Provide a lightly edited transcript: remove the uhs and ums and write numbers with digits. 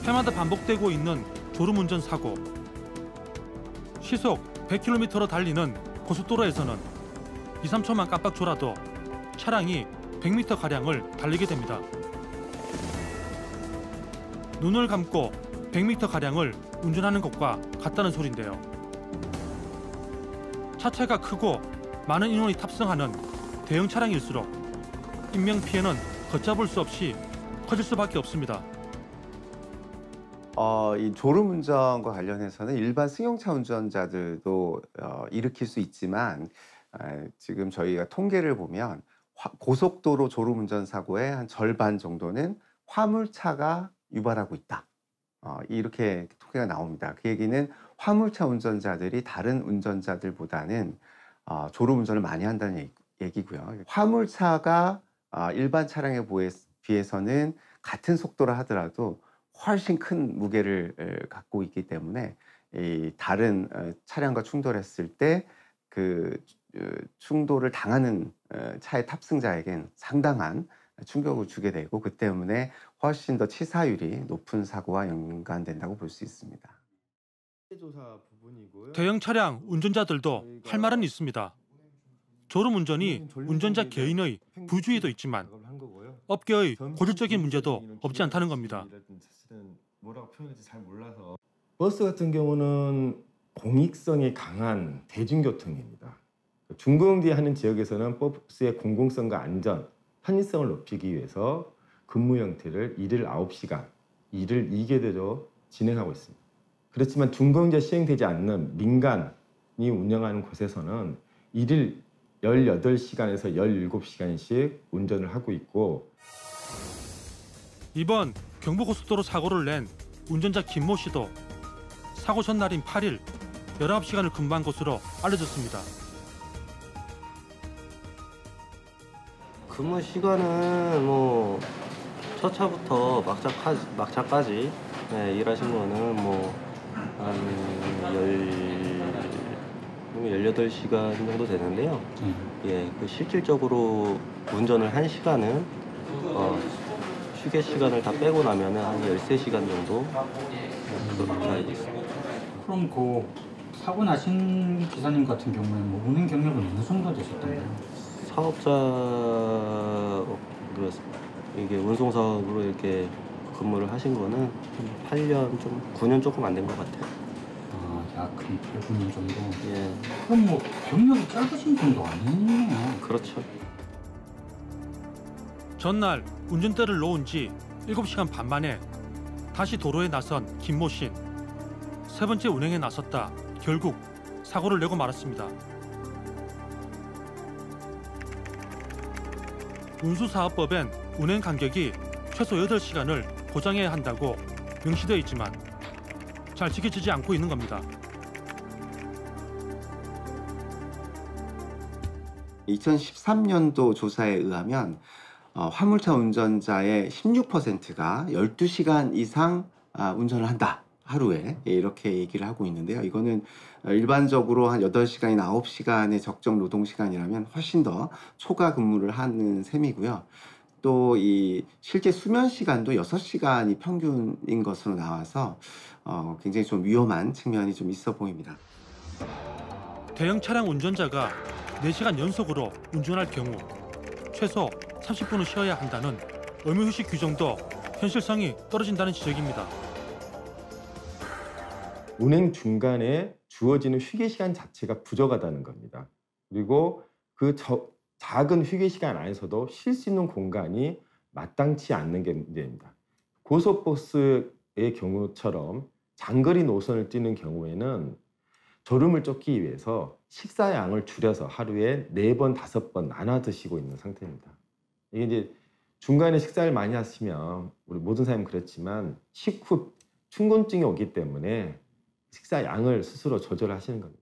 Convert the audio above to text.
해마다 반복되고 있는 졸음운전 사고. 시속 100km로 달리는 고속도로에서는 2, 3초만 깜빡 졸아도 차량이 100m가량을 달리게 됩니다. 눈을 감고 100m가량을 운전하는 것과 같다는 소리인데요. 차체가 크고 많은 인원이 탑승하는 대형 차량일수록 인명피해는 걷잡을 수 없이 커질 수밖에 없습니다. 이 졸음운전과 관련해서는 일반 승용차 운전자들도 일으킬 수 있지만 지금 저희가 통계를 보면 고속도로 졸음운전 사고의 한 절반 정도는 화물차가 유발하고 있다. 이렇게 통계가 나옵니다. 그 얘기는 화물차 운전자들이 다른 운전자들보다는 졸음운전을 많이 한다는 얘기고요. 화물차가 일반 차량에 비해서는 같은 속도를 하더라도 훨씬 큰 무게를 갖고 있기 때문에 이 다른 차량과 충돌했을 때 그 충돌을 당하는 차의 탑승자에겐 상당한 충격을 주게 되고 그 때문에 훨씬 더 치사율이 높은 사고와 연관된다고 볼 수 있습니다. 대형 차량 운전자들도 할 말은 있습니다. 졸음운전이 운전자 개인의 부주의도 있지만 업계의 고질적인 문제도 없지 않다는 겁니다. 뭐라고 표현할지 잘 몰라서. 버스 같은 경우는 공익성이 강한 대중교통입니다. 중고용지하는 지역에서는 버스의 공공성과 안전, 편의성을 높이기 위해서 근무 형태를 일일 9시간, 일을 2교대로 진행하고 있습니다. 그렇지만 중고용지가 시행되지 않는 민간이 운영하는 곳에서는 일일 18시간에서 17시간씩 운전을 하고 있고 이번 경부고속도로 사고를 낸 운전자 김모 씨도 사고 전날인 8일 19시간을 근무한 것으로 알려졌습니다. 근무 시간은 뭐 첫 차부터 막차까지 일하신 거는 한 18시간 정도 되는데요. 예, 그 실질적으로 운전을 한 시간은 휴게 시간을 다 빼고 나면은 한 13시간 정도 그렇게 알고 있습니다. 그럼 그 사고 나신 기사님 같은 경우에는 뭐 운행 경력은 어느 정도 되셨던가요? 사업자 이게 운송 사업으로 이렇게 근무를 하신 거는 8년 9년 조금 안 된 것 같아요. 약 8, 9년 정도? 예. 그럼 뭐 경력이 짧으신 분도 아니네요. 그렇죠. 전날 운전대를 놓은 지 7시간 반 만에 다시 도로에 나선 김모 씨. 세 번째 운행에 나섰다 결국 사고를 내고 말았습니다. 운수사업법엔 운행 간격이 최소 8시간을 보장해야 한다고 명시되어 있지만 잘 지켜지지 않고 있는 겁니다. 2013년도 조사에 의하면 화물차 운전자의 16%가 12시간 이상 운전을 한다. 하루에 이렇게 얘기를 하고 있는데요. 이거는 일반적으로 한 8시간이나 9시간의 적정 노동시간이라면 훨씬 더 초과 근무를 하는 셈이고요. 또 이 실제 수면 시간도 6시간이 평균인 것으로 나와서 굉장히 좀 위험한 측면이 좀 있어 보입니다. 대형 차량 운전자가 4시간 연속으로 운전할 경우 최소 30분은 쉬어야 한다는 의무휴식 규정도 현실성이 떨어진다는 지적입니다. 운행 중간에 주어지는 휴게 시간 자체가 부족하다는 겁니다. 그리고 그 작은 휴게 시간 안에서도 쉴 수 있는 공간이 마땅치 않는 게 문제입니다. 고속버스의 경우처럼 장거리 노선을 뛰는 경우에는 졸음을 쫓기 위해서 식사 양을 줄여서 하루에 4번, 5번 나눠 드시고 있는 상태입니다. 이게 이제 중간에 식사를 많이 하시면 우리 모든 사람은 그렇지만 식후 충곤증이 오기 때문에 식사 양을 스스로 조절하시는 겁니다.